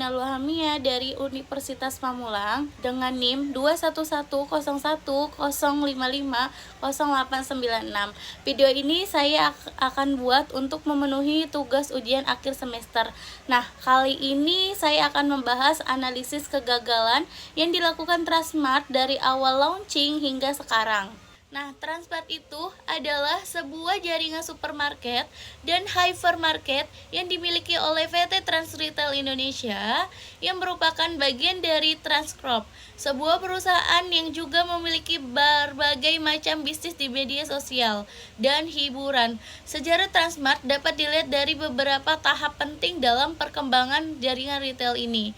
Nurina Luhamia dari Universitas Pamulang dengan NIM 2110101550896. Video ini saya akan buat untuk memenuhi tugas ujian akhir semester. Nah, kali ini saya akan membahas analisis kegagalan yang dilakukan Transmart dari awal launching hingga sekarang. Nah, Transmart itu adalah sebuah jaringan supermarket dan hypermarket yang dimiliki oleh PT Trans Retail Indonesia yang merupakan bagian dari Transcorp, sebuah perusahaan yang juga memiliki berbagai macam bisnis di media sosial dan hiburan. Sejarah Transmart dapat dilihat dari beberapa tahap penting dalam perkembangan jaringan retail ini.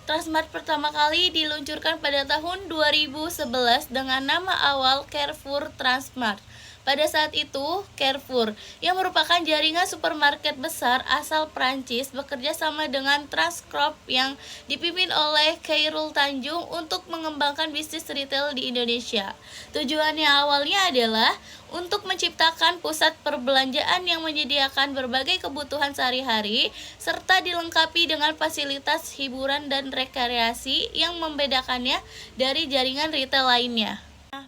Transmart pertama kali diluncurkan pada tahun 2011 dengan nama awal Carrefour Transmart. Pada saat itu, Carrefour, yang merupakan jaringan supermarket besar asal Prancis, bekerja sama dengan Transcorp yang dipimpin oleh Khairul Tanjung untuk mengembangkan bisnis retail di Indonesia. Tujuannya awalnya adalah untuk menciptakan pusat perbelanjaan yang menyediakan berbagai kebutuhan sehari-hari, serta dilengkapi dengan fasilitas hiburan dan rekreasi yang membedakannya dari jaringan retail lainnya.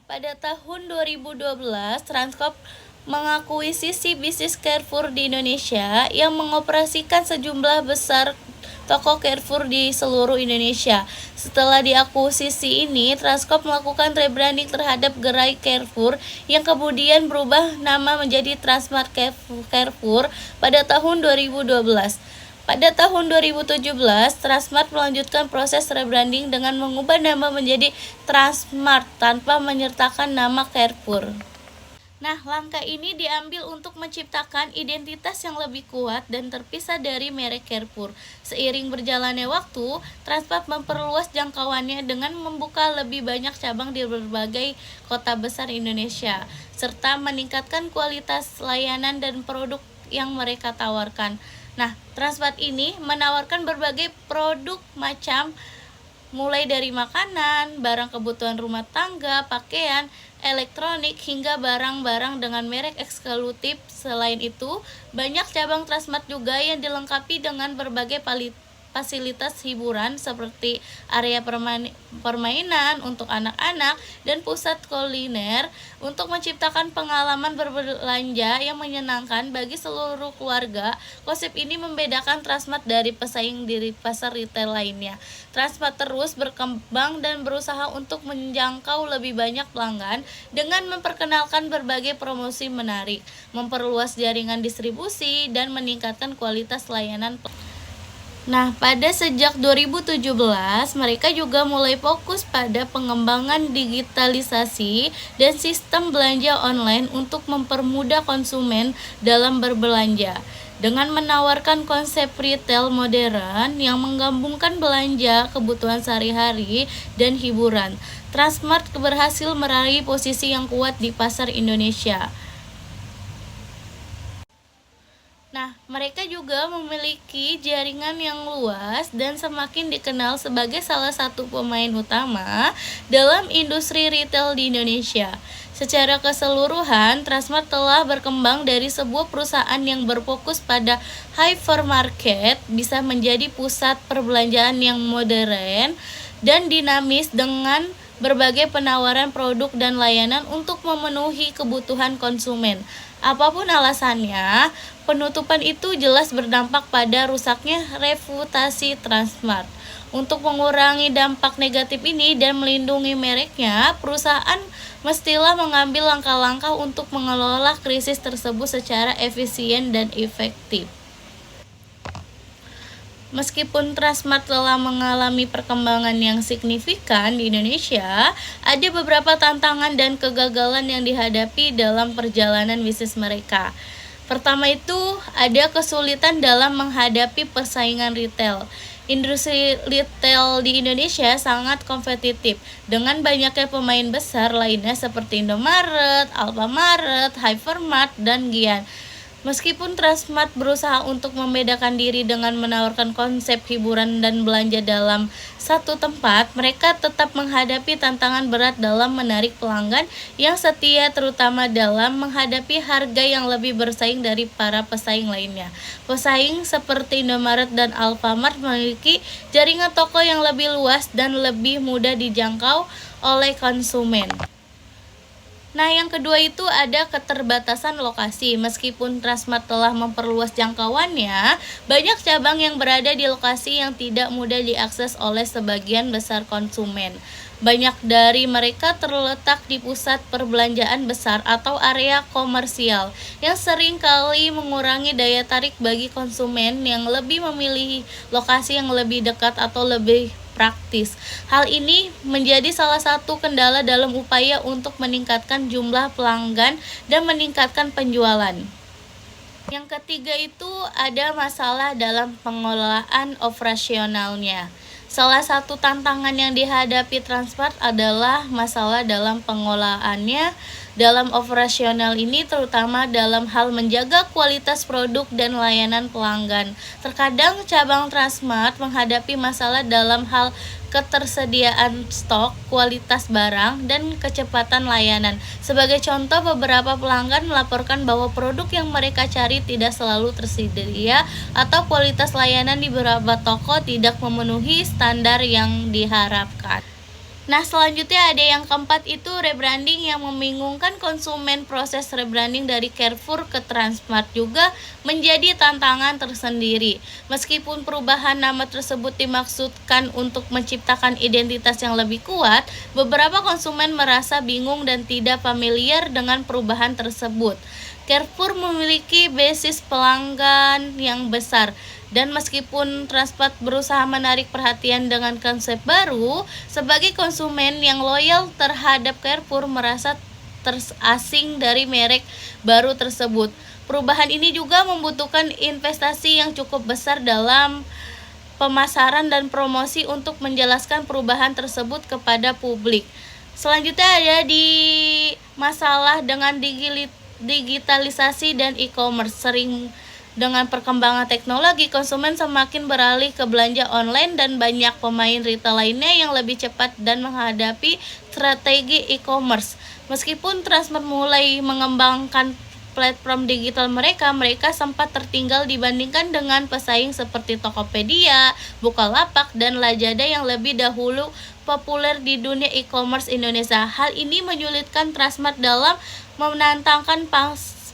Pada tahun 2012, Transcorp mengakuisisi bisnis Carrefour di Indonesia yang mengoperasikan sejumlah besar toko Carrefour di seluruh Indonesia. Setelah diakuisisi ini, Transcorp melakukan rebranding terhadap gerai Carrefour yang kemudian berubah nama menjadi Transmart Carrefour pada tahun 2012. Pada tahun 2017, Transmart melanjutkan proses rebranding dengan mengubah nama menjadi Transmart tanpa menyertakan nama Carrefour. Nah, langkah ini diambil untuk menciptakan identitas yang lebih kuat dan terpisah dari merek Carrefour. Seiring berjalannya waktu, Transmart memperluas jangkauannya dengan membuka lebih banyak cabang di berbagai kota besar Indonesia, serta meningkatkan kualitas layanan dan produk yang mereka tawarkan. Nah, Transmart ini menawarkan berbagai produk macam mulai dari makanan, barang kebutuhan rumah tangga, pakaian, elektronik, hingga barang-barang dengan merek eksklusif. Selain itu, banyak cabang Transmart juga yang dilengkapi dengan berbagai fasilitas hiburan seperti area permainan untuk anak-anak dan pusat kuliner untuk menciptakan pengalaman berbelanja yang menyenangkan bagi seluruh keluarga. Konsep ini membedakan Transmart dari pesaing di pasar retail lainnya. Transmart terus berkembang dan berusaha untuk menjangkau lebih banyak pelanggan dengan memperkenalkan berbagai promosi menarik, memperluas jaringan distribusi, dan meningkatkan kualitas layanan. Nah, pada sejak 2017, mereka juga mulai fokus pada pengembangan digitalisasi dan sistem belanja online untuk mempermudah konsumen dalam berbelanja. Dengan menawarkan konsep retail modern yang menggabungkan belanja, kebutuhan sehari-hari, dan hiburan, Transmart berhasil meraih posisi yang kuat di pasar Indonesia. Nah, mereka juga memiliki jaringan yang luas dan semakin dikenal sebagai salah satu pemain utama dalam industri retail di Indonesia. Secara keseluruhan, Transmart telah berkembang dari sebuah perusahaan yang berfokus pada hypermarket bisa menjadi pusat perbelanjaan yang modern dan dinamis dengan berbagai penawaran produk dan layanan untuk memenuhi kebutuhan konsumen. Apapun alasannya, penutupan itu jelas berdampak pada rusaknya reputasi Transmart. Untuk mengurangi dampak negatif ini dan melindungi mereknya, perusahaan mestilah mengambil langkah-langkah untuk mengelola krisis tersebut secara efisien dan efektif. Meskipun Transmart telah mengalami perkembangan yang signifikan di Indonesia, ada beberapa tantangan dan kegagalan yang dihadapi dalam perjalanan bisnis mereka. Pertama itu, ada kesulitan dalam menghadapi persaingan retail. Industri retail di Indonesia sangat kompetitif dengan banyaknya pemain besar lainnya seperti Indomaret, Alfamart, Hypermart, dan Giant. Meskipun Transmart berusaha untuk membedakan diri dengan menawarkan konsep hiburan dan belanja dalam satu tempat, mereka tetap menghadapi tantangan berat dalam menarik pelanggan yang setia, terutama dalam menghadapi harga yang lebih bersaing dari para pesaing lainnya. Pesaing seperti Indomaret dan Alfamart memiliki jaringan toko yang lebih luas dan lebih mudah dijangkau oleh konsumen. Nah, yang kedua itu ada keterbatasan lokasi. Meskipun Transmart telah memperluas jangkauannya, banyak cabang yang berada di lokasi yang tidak mudah diakses oleh sebagian besar konsumen. Banyak dari mereka terletak di pusat perbelanjaan besar atau area komersial yang sering kali mengurangi daya tarik bagi konsumen yang lebih memilih lokasi yang lebih dekat atau lebih praktis. Hal ini menjadi salah satu kendala dalam upaya untuk meningkatkan jumlah pelanggan dan meningkatkan penjualan. Yang ketiga itu ada masalah dalam pengelolaan operasionalnya. Salah satu tantangan yang dihadapi Transmart adalah masalah dalam pengelolaannya dalam operasional ini, terutama dalam hal menjaga kualitas produk dan layanan pelanggan. Terkadang cabang Transmart menghadapi masalah dalam hal ketersediaan stok, kualitas barang, dan kecepatan layanan. Sebagai contoh, beberapa pelanggan melaporkan bahwa produk yang mereka cari tidak selalu tersedia atau kualitas layanan di beberapa toko tidak memenuhi standar yang diharapkan. Nah, selanjutnya ada yang keempat itu rebranding yang membingungkan konsumen. Proses rebranding dari Carrefour ke Transmart juga menjadi tantangan tersendiri. Meskipun perubahan nama tersebut dimaksudkan untuk menciptakan identitas yang lebih kuat, beberapa konsumen merasa bingung dan tidak familiar dengan perubahan tersebut. Carrefour memiliki basis pelanggan yang besar, dan meskipun Transmart berusaha menarik perhatian dengan konsep baru, sebagai konsumen yang loyal terhadap Carrefour merasa terasing dari merek baru tersebut. Perubahan ini juga membutuhkan investasi yang cukup besar dalam pemasaran dan promosi untuk menjelaskan perubahan tersebut kepada publik. Selanjutnya ada di masalah dengan digitalisasi dan e-commerce. Sering dengan perkembangan teknologi, konsumen semakin beralih ke belanja online dan banyak pemain retail lainnya yang lebih cepat dan menghadapi strategi e-commerce. Meskipun Transmart mulai mengembangkan platform digital mereka sempat tertinggal dibandingkan dengan pesaing seperti Tokopedia, Bukalapak, dan Lazada yang lebih dahulu populer di dunia e-commerce Indonesia. Hal ini menyulitkan Transmart dalam menantangkan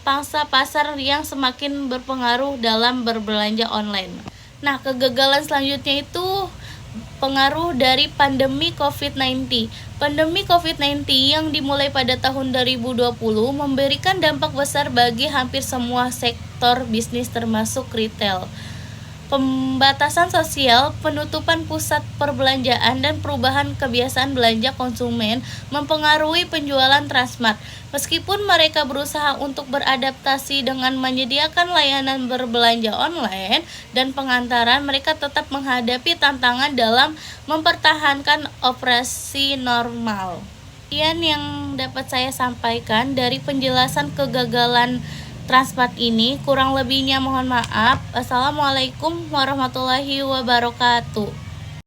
pangsa pasar yang semakin berpengaruh dalam berbelanja online. Nah, kegagalan selanjutnya itu pengaruh dari pandemi COVID-19. Pandemi COVID-19 yang dimulai pada tahun 2020 memberikan dampak besar bagi hampir semua sektor bisnis termasuk retail. Pembatasan sosial, penutupan pusat perbelanjaan, dan perubahan kebiasaan belanja konsumen mempengaruhi penjualan Transmart. Meskipun mereka berusaha untuk beradaptasi dengan menyediakan layanan berbelanja online dan pengantaran, mereka tetap menghadapi tantangan dalam mempertahankan operasi normal. Sekian yang dapat saya sampaikan dari penjelasan kegagalan Transmart ini. Kurang lebihnya mohon maaf. Assalamualaikum warahmatullahi wabarakatuh.